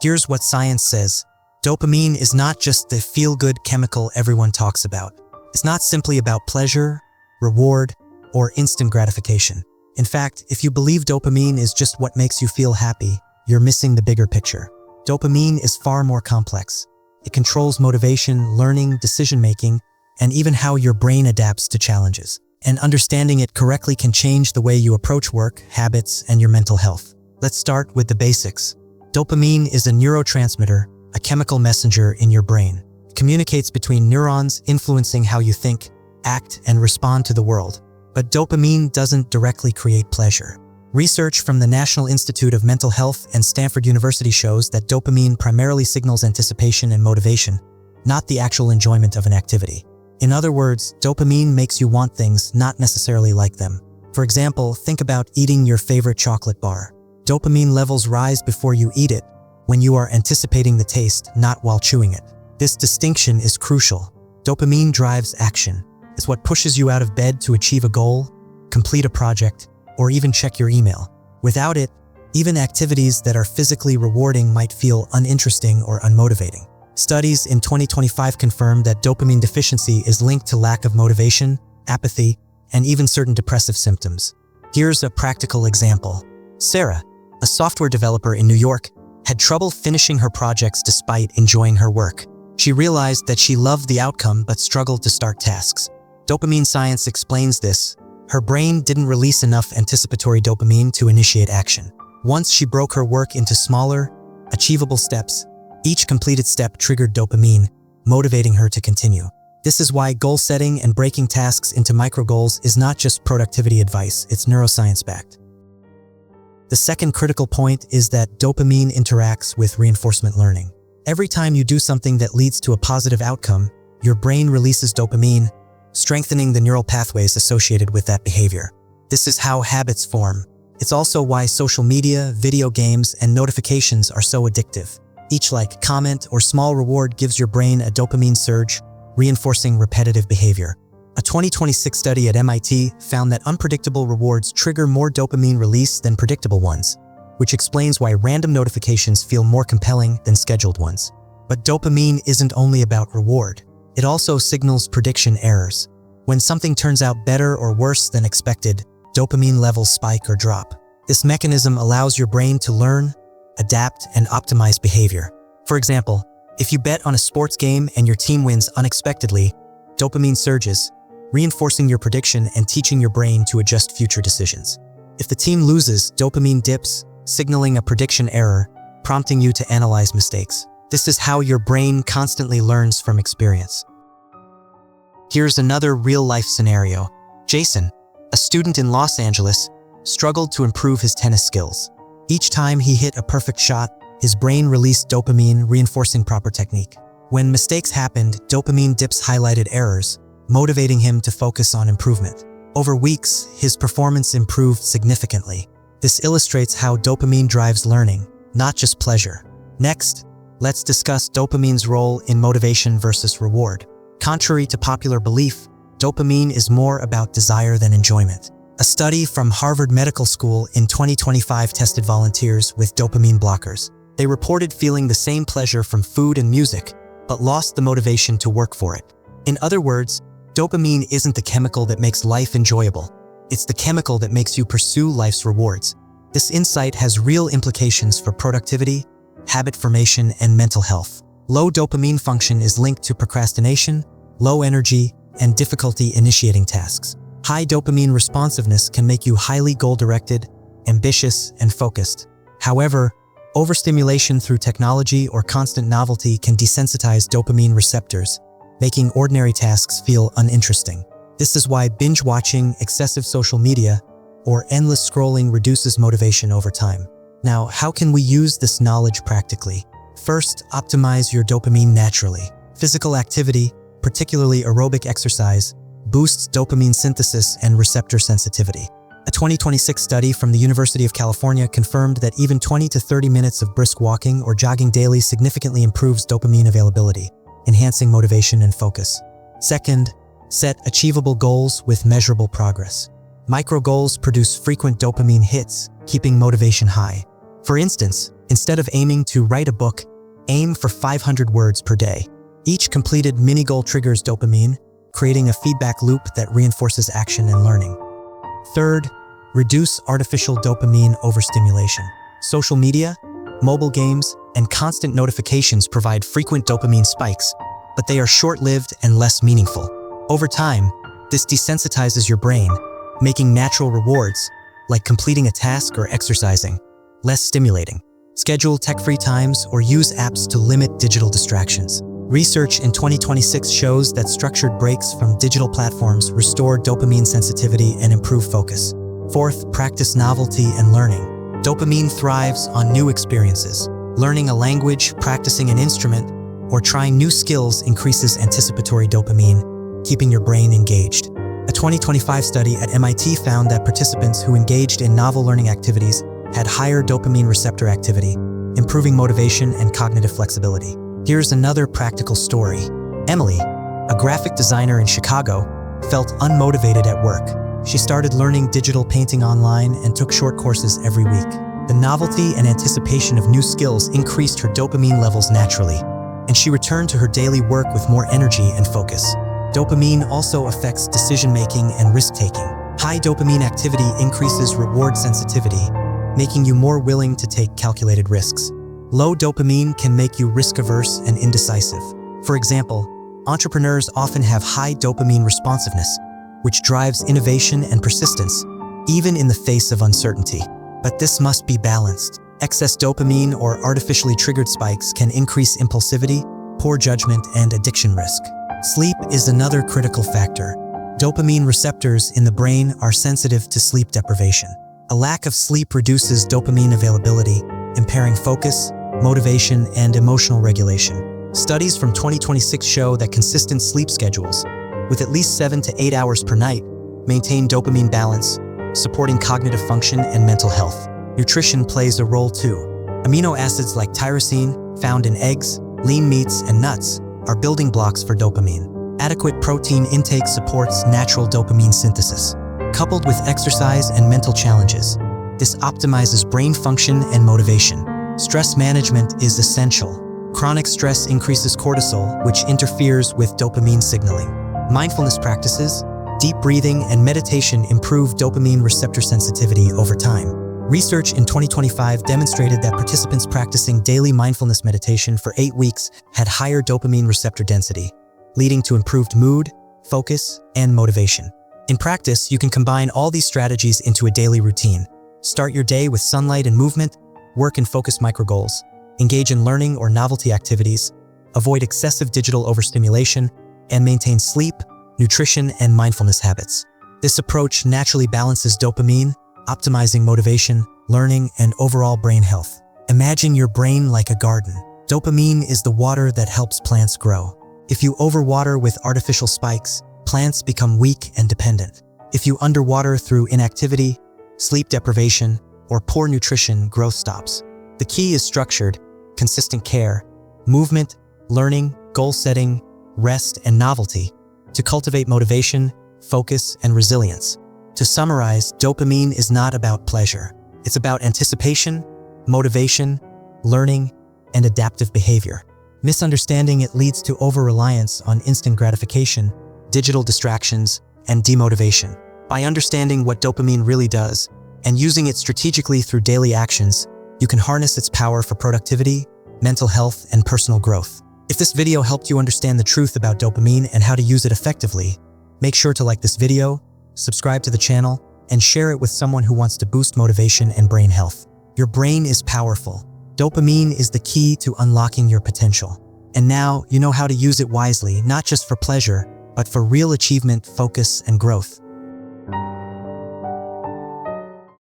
Here's what science says. Dopamine is not just the feel-good chemical everyone talks about. It's not simply about pleasure, reward, or instant gratification. In fact, if you believe dopamine is just what makes you feel happy, you're missing the bigger picture. Dopamine is far more complex. It controls motivation, learning, decision-making, and even how your brain adapts to challenges. And understanding it correctly can change the way you approach work, habits, and your mental health. Let's start with the basics. Dopamine is a neurotransmitter, a chemical messenger in your brain. It communicates between neurons, influencing how you think, act, and respond to the world. But dopamine doesn't directly create pleasure. Research from the National Institute of Mental Health and Stanford University shows that dopamine primarily signals anticipation and motivation, not the actual enjoyment of an activity. In other words, dopamine makes you want things, not necessarily like them. For example, think about eating your favorite chocolate bar. Dopamine levels rise before you eat it, when you are anticipating the taste, not while chewing it. This distinction is crucial. Dopamine drives action. It's what pushes you out of bed to achieve a goal, complete a project, or even check your email. Without it, even activities that are physically rewarding might feel uninteresting or unmotivating. Studies in 2025 confirmed that dopamine deficiency is linked to lack of motivation, apathy, and even certain depressive symptoms. Here's a practical example. Sarah, a software developer in New York, had trouble finishing her projects despite enjoying her work. She realized that she loved the outcome but struggled to start tasks. Dopamine science explains this. Her brain didn't release enough anticipatory dopamine to initiate action. Once she broke her work into smaller, achievable steps, each completed step triggered dopamine, motivating her to continue. This is why goal setting and breaking tasks into micro-goals is not just productivity advice, it's neuroscience-backed. The second critical point is that dopamine interacts with reinforcement learning. Every time you do something that leads to a positive outcome, your brain releases dopamine, strengthening the neural pathways associated with that behavior. This is how habits form. It's also why social media, video games, and notifications are so addictive. Each like, comment, or small reward gives your brain a dopamine surge, reinforcing repetitive behavior. A 2026 study at MIT found that unpredictable rewards trigger more dopamine release than predictable ones, which explains why random notifications feel more compelling than scheduled ones. But dopamine isn't only about reward. It also signals prediction errors. When something turns out better or worse than expected, dopamine levels spike or drop. This mechanism allows your brain to learn, adapt, and optimize behavior. For example, if you bet on a sports game and your team wins unexpectedly, dopamine surges, reinforcing your prediction and teaching your brain to adjust future decisions. If the team loses, dopamine dips, signaling a prediction error, prompting you to analyze mistakes. This is how your brain constantly learns from experience. Here's another real-life scenario. Jason, a student in Los Angeles, struggled to improve his tennis skills. Each time he hit a perfect shot, his brain released dopamine, reinforcing proper technique. When mistakes happened, dopamine dips highlighted errors, motivating him to focus on improvement. Over weeks, his performance improved significantly. This illustrates how dopamine drives learning, not just pleasure. Next, let's discuss dopamine's role in motivation versus reward. Contrary to popular belief, dopamine is more about desire than enjoyment. A study from Harvard Medical School in 2025 tested volunteers with dopamine blockers. They reported feeling the same pleasure from food and music, but lost the motivation to work for it. In other words, dopamine isn't the chemical that makes life enjoyable. It's the chemical that makes you pursue life's rewards. This insight has real implications for productivity, habit formation, and mental health. Low dopamine function is linked to procrastination, low energy, and difficulty initiating tasks. High dopamine responsiveness can make you highly goal-directed, ambitious, and focused. However, overstimulation through technology or constant novelty can desensitize dopamine receptors, making ordinary tasks feel uninteresting. This is why binge-watching, excessive social media, or endless scrolling reduces motivation over time. Now, how can we use this knowledge practically? First, optimize your dopamine naturally. Physical activity, particularly aerobic exercise, boosts dopamine synthesis and receptor sensitivity. A 2026 study from the University of California confirmed that even 20 to 30 minutes of brisk walking or jogging daily significantly improves dopamine availability, enhancing motivation and focus. Second, set achievable goals with measurable progress. Micro goals produce frequent dopamine hits, keeping motivation high. For instance, Instead of aiming to write a book, aim for 500 words per day. Each completed mini-goal triggers dopamine, creating a feedback loop that reinforces action and learning. Third, reduce artificial dopamine overstimulation. Social media, mobile games, and constant notifications provide frequent dopamine spikes, but they are short-lived and less meaningful. Over time, this desensitizes your brain, making natural rewards, like completing a task or exercising, less stimulating. Schedule tech-free times or use apps to limit digital distractions. Research in 2026 shows that structured breaks from digital platforms restore dopamine sensitivity and improve focus. Fourth, practice novelty and learning. Dopamine thrives on new experiences. Learning a language, practicing an instrument, or trying new skills increases anticipatory dopamine, keeping your brain engaged. A 2025 study at MIT found that participants who engaged in novel learning activities had higher dopamine receptor activity, improving motivation and cognitive flexibility. Here's another practical story. Emily, a graphic designer in Chicago, felt unmotivated at work. She started learning digital painting online and took short courses every week. The novelty and anticipation of new skills increased her dopamine levels naturally, and she returned to her daily work with more energy and focus. Dopamine also affects decision-making and risk-taking. High dopamine activity increases reward sensitivity, making you more willing to take calculated risks. Low dopamine can make you risk-averse and indecisive. For example, entrepreneurs often have high dopamine responsiveness, which drives innovation and persistence, even in the face of uncertainty. But this must be balanced. Excess dopamine or artificially triggered spikes can increase impulsivity, poor judgment, and addiction risk. Sleep is another critical factor. Dopamine receptors in the brain are sensitive to sleep deprivation. A lack of sleep reduces dopamine availability, impairing focus, motivation, and emotional regulation. Studies from 2026 show that consistent sleep schedules, with at least 7 to 8 hours per night, maintain dopamine balance, supporting cognitive function and mental health. Nutrition plays a role too. Amino acids like tyrosine, found in eggs, lean meats, and nuts, are building blocks for dopamine. Adequate protein intake supports natural dopamine synthesis. Coupled with exercise and mental challenges, this optimizes brain function and motivation. Stress management is essential. Chronic stress increases cortisol, which interferes with dopamine signaling. Mindfulness practices, deep breathing, and meditation improve dopamine receptor sensitivity over time. Research in 2025 demonstrated that participants practicing daily mindfulness meditation for 8 weeks had higher dopamine receptor density, leading to improved mood, focus, and motivation. In practice, you can combine all these strategies into a daily routine. Start your day with sunlight and movement, work and focus microgoals, engage in learning or novelty activities, avoid excessive digital overstimulation, and maintain sleep, nutrition, and mindfulness habits. This approach naturally balances dopamine, optimizing motivation, learning, and overall brain health. Imagine your brain like a garden. Dopamine is the water that helps plants grow. If you overwater with artificial spikes, plants become weak and dependent. If you underwater through inactivity, sleep deprivation, or poor nutrition, growth stops. The key is structured, consistent care, movement, learning, goal setting, rest, and novelty to cultivate motivation, focus, and resilience. To summarize, dopamine is not about pleasure. It's about anticipation, motivation, learning, and adaptive behavior. Misunderstanding it leads to over-reliance on instant gratification, digital distractions, and demotivation. By understanding what dopamine really does and using it strategically through daily actions, you can harness its power for productivity, mental health, and personal growth. If this video helped you understand the truth about dopamine and how to use it effectively, make sure to like this video, subscribe to the channel, and share it with someone who wants to boost motivation and brain health. Your brain is powerful. Dopamine is the key to unlocking your potential. And now you know how to use it wisely, not just for pleasure, but for real achievement, focus, and growth.